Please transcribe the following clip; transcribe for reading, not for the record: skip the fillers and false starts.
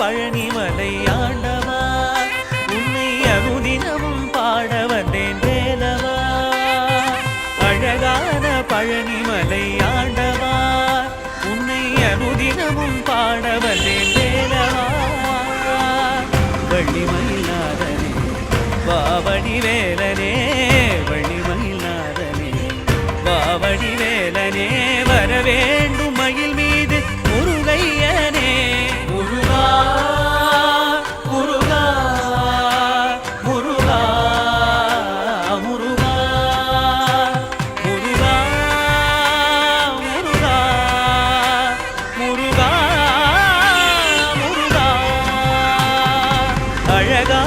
பழனிமலை ஆண்டவா உன்னை அனுதினமும் பாட வந்தேன் வேலவா அழகான பழனிமலை ஆண்டவா உன்னை அனுதினமும் பாட வந்தேன் வேலவா வள்ளிமயிலாதனே வாவடி வேலனே வள்ளிமயிலாதனே வாவடி வேலனே வரவேண்டும் மயில் மீது முருகையனே முருகா முருகா முருகா முருகா முருகா முருகா முருகா முருகா அழகா